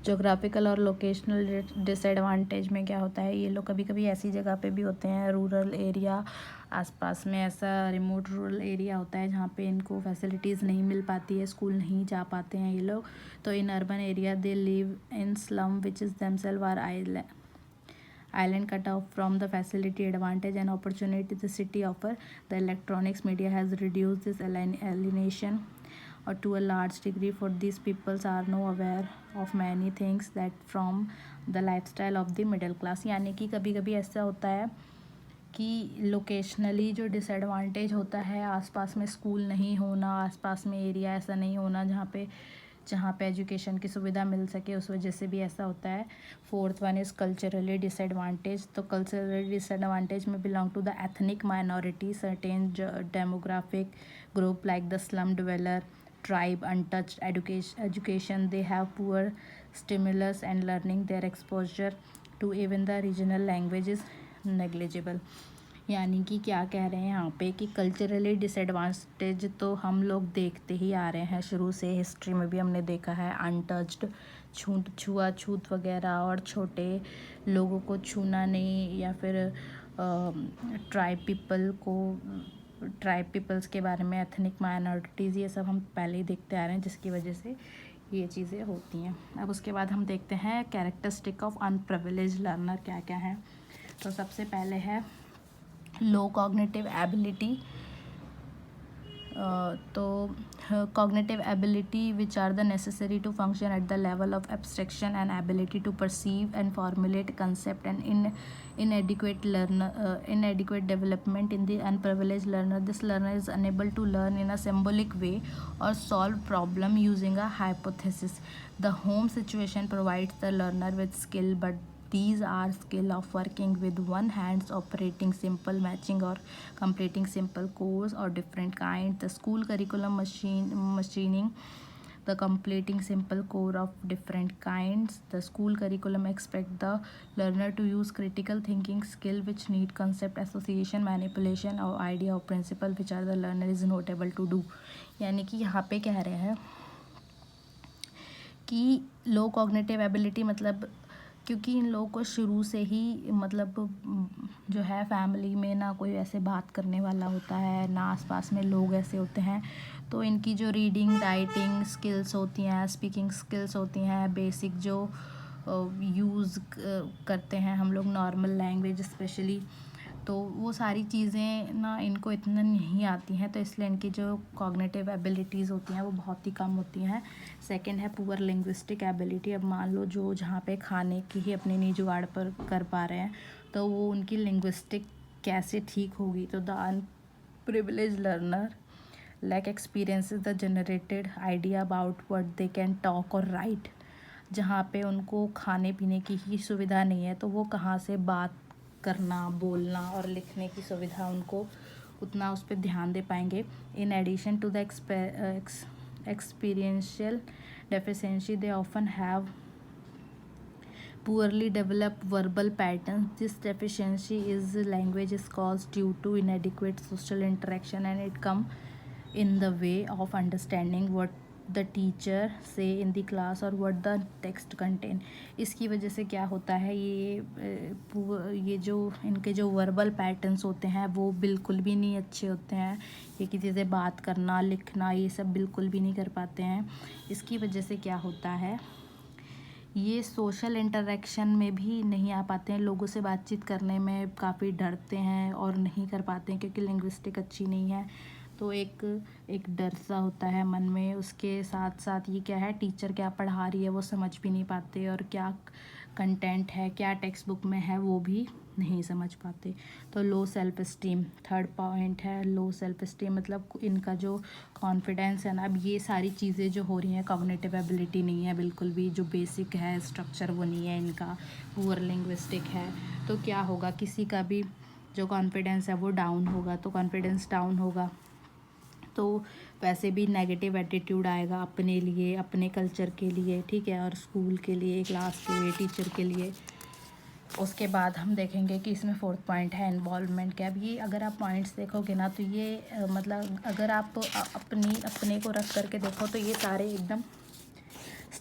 Geographical और locational disadvantage में क्या होता है, ये लोग कभी कभी ऐसी जगह पे भी होते हैं, रूरल एरिया, आसपास में ऐसा रिमोट रूरल एरिया होता है जहाँ पे इनको फैसिलिटीज़ नहीं मिल पाती है, स्कूल नहीं जा पाते हैं ये लोग। तो in urban area they live in slum which is themselves are island cut off from the facility advantage and opportunity the city offer. The electronics media has reduced this alienation or to a large degree, for these peoples are now aware of many things that from the lifestyle of the middle class। यानी कि कभी कभी ऐसा होता है कि लोकेशनली जो disadvantage होता है, आसपास में स्कूल नहीं होना, आसपास में एरिया ऐसा नहीं होना जहाँ पे एजुकेशन की सुविधा मिल सके, उस वजह से भी ऐसा होता है। Fourth one is culturally disadvantage. तो कल्चरली डिसएडवांटेज में belong to the ethnic minority, certain demographic group like the slum dweller tribe, untouched education, they have poor stimulus and learning, their exposure to even the regional language is negligible। यानी कि क्या कह रहे हैं यहाँ पे कि कल्चरली डिसएडवांटेज तो हम लोग देखते ही आ रहे हैं, शुरू से हिस्ट्री में भी हमने देखा है, अनटच्ड, छुआछूत वगैरह, और छोटे लोगों को छूना नहीं, या फिर ट्राइब पीपल्स के बारे में, एथनिक माइनॉरिटीज़, ये सब हम पहले ही देखते आ रहे हैं, जिसकी वजह से ये चीज़ें होती हैं। अब उसके बाद हम देखते हैं कैरेक्टरिस्टिक ऑफ अनप्रिविलेज्ड लर्नर क्या क्या है। तो सबसे पहले है लो कॉग्निटिव एबिलिटी। तो cognitive ability which are the necessary to function at the level of abstraction and ability to perceive and formulate concept and inadequate development in the unprivileged learner. This learner is unable to learn in a symbolic way or solve problem using a hypothesis. The home situation provides the learner with skill, but these are skill of working with one hands, operating simple matching or completing simple codes or different kind. The school curriculum machining the completing simple code of different kinds. The school curriculum expect the learner to use critical thinking skill which need concept association, manipulation or idea or principle which are the learner is not able to do। यानी कि यहाँ पे कह रहे हैं कि लो cognitive ability मतलब क्योंकि इन लोगों को शुरू से ही मतलब जो है फैमिली में ना कोई ऐसे बात करने वाला होता है, ना आसपास में लोग ऐसे होते हैं, तो इनकी जो रीडिंग राइटिंग स्किल्स होती हैं, स्पीकिंग स्किल्स होती हैं, बेसिक जो यूज़ करते हैं हम लोग नॉर्मल लैंग्वेज स्पेशली, तो वो सारी चीज़ें ना इनको इतना नहीं आती हैं, तो इसलिए इनकी जो कॉग्निटिव एबिलिटीज़ होती हैं वो बहुत ही कम होती हैं। सेकंड है पुअर लिंग्विस्टिक एबिलिटी। अब मान लो जो जहाँ पे खाने की ही अपनी नहीं जुगाड़ पर कर पा रहे हैं, तो वो उनकी लिंग्विस्टिक कैसे ठीक होगी। तो the unprivileged learner lack experiences the generated idea about what they can talk or write। जहाँ पे उनको खाने पीने की ही सुविधा नहीं है, तो वो कहाँ से बात करना, बोलना और लिखने की सुविधा उनको उतना उस पर ध्यान दे पाएंगे। In addition to the experiential deficiency they often have poorly developed verbal patterns. This deficiency is language is caused due to inadequate social interaction, and it come in the way of understanding what the teacher say in the class or what the text contain। इसकी वजह से क्या होता है, ये जो इनके जो वर्बल पैटर्न्स होते हैं वो बिल्कुल भी नहीं अच्छे होते हैं, ये किसी से बात करना, लिखना, ये सब बिल्कुल भी नहीं कर पाते हैं। इसकी वजह से क्या होता है, ये सोशल इंटरेक्शन में भी नहीं आ पाते हैं, लोगों से बातचीत करने में काफ़ी डरते हैं और नहीं कर पाते हैं क्योंकि लिंग्विस्टिक अच्छी नहीं है। तो एक डर सा होता है मन में। उसके साथ साथ ये क्या है, टीचर क्या पढ़ा रही है वो समझ भी नहीं पाते, और क्या कंटेंट है, क्या टेक्स्ट बुक में है वो भी नहीं समझ पाते। तो low self esteem third point है। लो सेल्फ इस्टीम मतलब इनका जो कॉन्फिडेंस है ना, अब ये सारी चीज़ें जो हो रही हैं, कॉग्निटिव एबिलिटी नहीं है बिल्कुल भी, जो बेसिक है स्ट्रक्चर वो नहीं है इनका, पुअर लिंग्विस्टिक है, तो क्या होगा, किसी का भी जो कॉन्फिडेंस है वो डाउन होगा। तो कॉन्फिडेंस डाउन होगा तो वैसे भी नेगेटिव एटीट्यूड आएगा अपने लिए, अपने कल्चर के लिए, ठीक है, और स्कूल के लिए, क्लास के लिए, टीचर के लिए। उसके बाद हम देखेंगे कि इसमें फोर्थ पॉइंट है इन्वॉल्वमेंट का। अब ये अगर आप पॉइंट्स देखोगे ना, तो ये मतलब अगर आप अपने को रख करके देखो तो ये सारे एकदम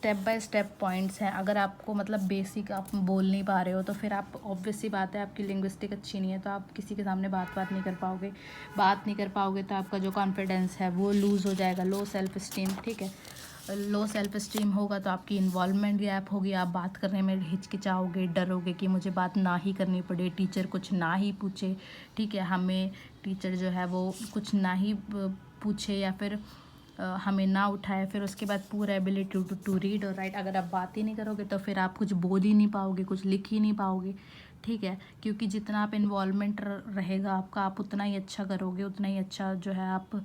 स्टेप बाय स्टेप पॉइंट्स हैं। अगर आपको मतलब बेसिक आप बोल नहीं पा रहे हो तो फिर आप, ऑब्वियस सी बात है, आपकी लिंग्विस्टिक अच्छी नहीं है तो आप किसी के सामने बात नहीं कर पाओगे। बात नहीं कर पाओगे तो आपका जो कॉन्फिडेंस है वो लूज़ हो जाएगा, लो सेल्फ इस्टीम, ठीक है। लो सेल्फ इस्टीम होगा तो आपकी इन्वॉल्वमेंट गैप होगी, आप बात करने में हिचकिचाओगे, डरोगे कि मुझे बात ना ही करनी पड़े, टीचर कुछ ना ही पूछे, ठीक है, हमें टीचर जो है वो कुछ ना ही पूछे या फिर हमें ना उठाए। फिर उसके बाद पूरा एबिलिटी टू रीड और राइट, अगर आप बात ही नहीं करोगे तो फिर आप कुछ बोल ही नहीं पाओगे, कुछ लिख ही नहीं पाओगे, ठीक है। क्योंकि जितना आप इन्वॉल्वमेंट रहेगा आपका, आप उतना ही अच्छा करोगे, उतना ही अच्छा जो है आप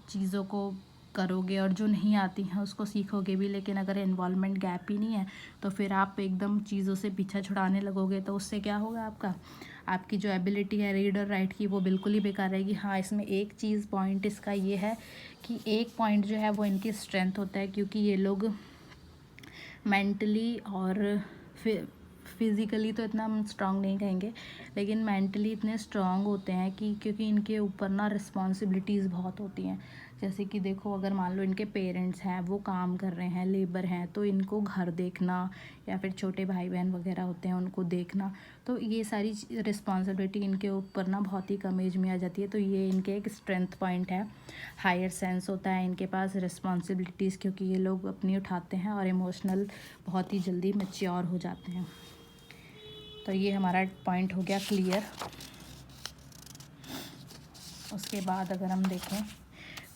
चीज़ों को करोगे और जो नहीं आती हैं उसको सीखोगे भी। लेकिन अगर इन्वॉल्वमेंट गैप ही नहीं है तो फिर आप एकदम चीज़ों से पीछा छुड़ाने लगोगे, तो उससे क्या होगा, आपकी जो एबिलिटी है रीड और राइट की वो बिल्कुल ही बेकार रहेगी। हाँ, इसमें एक चीज़ पॉइंट इसका ये है कि एक पॉइंट जो है वो इनकी स्ट्रेंथ होता है, क्योंकि ये लोग मेंटली और फिज़िकली तो इतना हम स्ट्रांग नहीं कहेंगे, लेकिन मेंटली इतने स्ट्रांग होते हैं कि क्योंकि इनके ऊपर ना रिस्पॉन्सिबिलिटीज़ बहुत होती हैं। जैसे कि देखो, अगर मान लो इनके पेरेंट्स हैं, वो काम कर रहे हैं, लेबर हैं, तो इनको घर देखना या फिर छोटे भाई बहन वगैरह होते हैं उनको देखना, तो ये सारी रिस्पॉन्सिबिलिटी इनके ऊपर ना बहुत ही कम एज में आ जाती है। तो ये इनके एक स्ट्रेंथ पॉइंट है। हायर सेंस होता है इनके पास रिस्पॉन्सिबिलिटीज़, क्योंकि ये लोग अपनी उठाते हैं और इमोशनल बहुत ही जल्दी मैच्योर हो जाते हैं। तो ये हमारा पॉइंट हो गया क्लियर। उसके बाद अगर हम देखें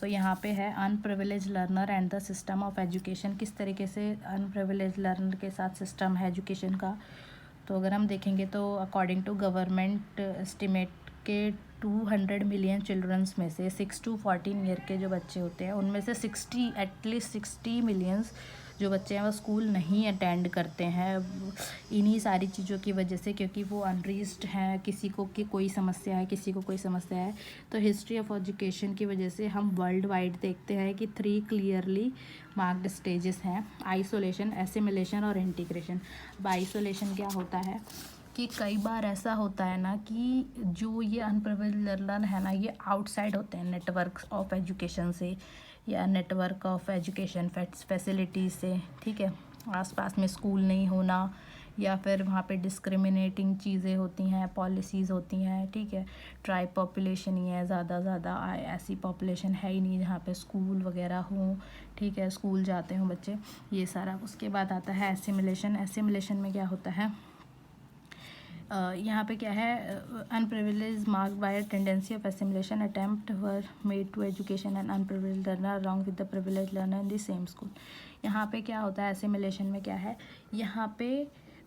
तो यहाँ पे है unprivileged learner and the system of education. किस तरीके से अनप्रिविलेज लर्नर के साथ सिस्टम है एजुकेशन का। तो अगर हम देखेंगे तो अकॉर्डिंग टू गवर्नमेंट एस्टिमेट के 200 मिलियन चिल्ड्रंस में से 6 to 14 ईयर के जो बच्चे होते हैं उनमें से एटलीस्ट 60 मिलियंस जो बच्चे हैं वो स्कूल नहीं अटेंड करते हैं, इन्हीं सारी चीज़ों की वजह से, क्योंकि वो अनरीच्ड हैं, किसी को कि कोई समस्या है, किसी को कोई समस्या है। तो हिस्ट्री ऑफ एजुकेशन की वजह से हम वर्ल्ड वाइड देखते हैं कि 3 क्लियरली मार्क्ड स्टेजेस हैं: आइसोलेशन, एसिमिलेशन और इंटीग्रेशन। अब आइसोलेशन क्या होता है कि कई बार ऐसा होता है ना कि जो ये अनप्रिविलेज्ड लर्नर है ना, ये आउटसाइड होते हैं नेटवर्क ऑफ एजुकेशन से या नेटवर्क ऑफ एजुकेशन फैसिलिटीज़ से, ठीक है। आसपास में स्कूल नहीं होना या फिर वहाँ पे डिस्क्रिमिनेटिंग चीज़ें होती हैं, पॉलिसीज़ होती हैं, ठीक है। ट्राइब पॉपुलेशन ही है, ज़्यादा ऐसी पॉपुलेशन है ही नहीं जहाँ पे स्कूल वगैरह हो, ठीक है, स्कूल जाते हों बच्चे, ये सारा। उसके बाद आता है एसिमिलेशन। एसिमिलेशन में क्या होता है, यहाँ पे क्या है, unprivilege marked by a tendency of assimilation attempt were made to education and unprivilege learner along with the privilege learner in the same school. यहाँ पे क्या होता है एसिमिलेशन में, क्या है यहाँ पे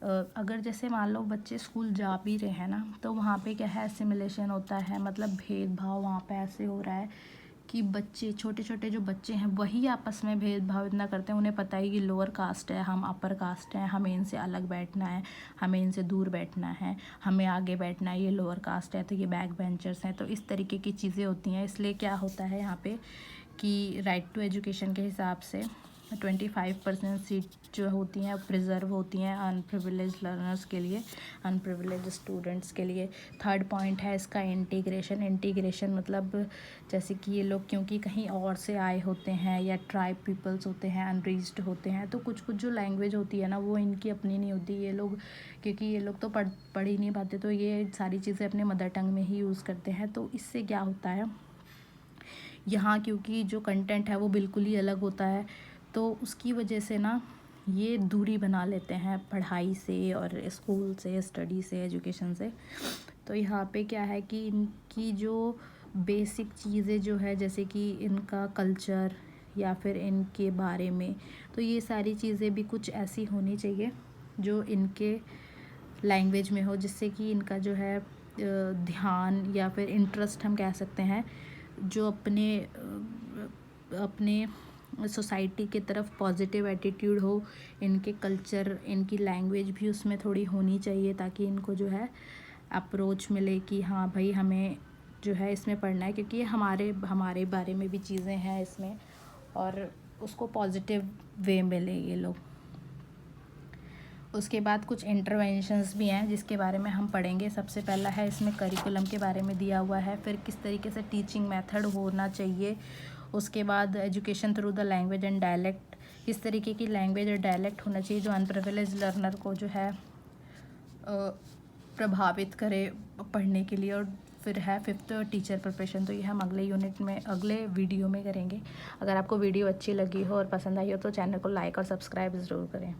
अगर जैसे मान लो बच्चे स्कूल जा भी रहे हैं ना, तो वहाँ पे क्या है एसिमिलेशन होता है, मतलब भेदभाव वहाँ पे ऐसे हो रहा है कि बच्चे, छोटे छोटे जो बच्चे हैं वही आपस में भेदभाव इतना करते हैं। उन्हें पता है कि लोअर कास्ट है, हम अपर कास्ट हैं, हमें इनसे अलग बैठना है, हमें इनसे दूर बैठना है, हमें आगे बैठना है, ये लोअर कास्ट है तो ये बैक बेंचर्स हैं। तो इस तरीके की चीज़ें होती हैं। इसलिए क्या होता है यहाँ पे कि राइट टू एजुकेशन के हिसाब से 25% सीट जो होती हैं प्रिजर्व होती हैं अनप्रिविलेज लर्नर्स के लिए, अनप्रिविलेज स्टूडेंट्स के लिए। थर्ड पॉइंट है इसका इंटीग्रेशन। इंटीग्रेशन मतलब जैसे कि ये लोग क्योंकि कहीं और से आए होते हैं या ट्राइब पीपल्स होते हैं, अनरीच्ड होते हैं, तो कुछ जो लैंग्वेज होती है ना वो इनकी अपनी नहीं होती। ये लोग क्योंकि ये लोग तो पढ़ ही नहीं पाते, तो ये सारी चीज़ें अपने मदर टंग में ही यूज़ करते हैं। तो इससे क्या होता है, यहाँ क्योंकि जो कंटेंट है वो बिल्कुल ही अलग होता है, तो उसकी वजह से ना ये दूरी बना लेते हैं पढ़ाई से और स्कूल से, स्टडी से, एजुकेशन से। तो यहाँ पे क्या है कि इनकी जो बेसिक चीज़ें जो है, जैसे कि इनका कल्चर या फिर इनके बारे में, तो ये सारी चीज़ें भी कुछ ऐसी होनी चाहिए जो इनके लैंग्वेज में हो, जिससे कि इनका जो है ध्यान या फिर इंटरेस्ट हम कह सकते हैं, जो अपने सोसाइटी की तरफ पॉजिटिव एटीट्यूड हो, इनके कल्चर, इनकी लैंग्वेज भी उसमें थोड़ी होनी चाहिए, ताकि इनको जो है अप्रोच मिले कि हाँ भाई हमें जो है इसमें पढ़ना है, क्योंकि हमारे बारे में भी चीज़ें हैं इसमें, और उसको पॉजिटिव वे मिले ये लोग। उसके बाद कुछ इंटरवेंशंस भी हैं जिसके बारे में हम पढ़ेंगे। सबसे पहला है इसमें करिकुलम के बारे में दिया हुआ है, फिर किस तरीके से टीचिंग मेथड होना चाहिए। उसके बाद education through the language and dialect किस तरीके की लैंग्वेज और डायलेक्ट होना चाहिए जो अनप्रिविलेज लर्नर को जो है प्रभावित करे पढ़ने के लिए। और फिर है 5th टीचर प्रिपरेशन, तो ये हम अगले यूनिट में अगले वीडियो में करेंगे। अगर आपको वीडियो अच्छी लगी हो और पसंद आई हो तो चैनल को लाइक और सब्सक्राइब ज़रूर करें।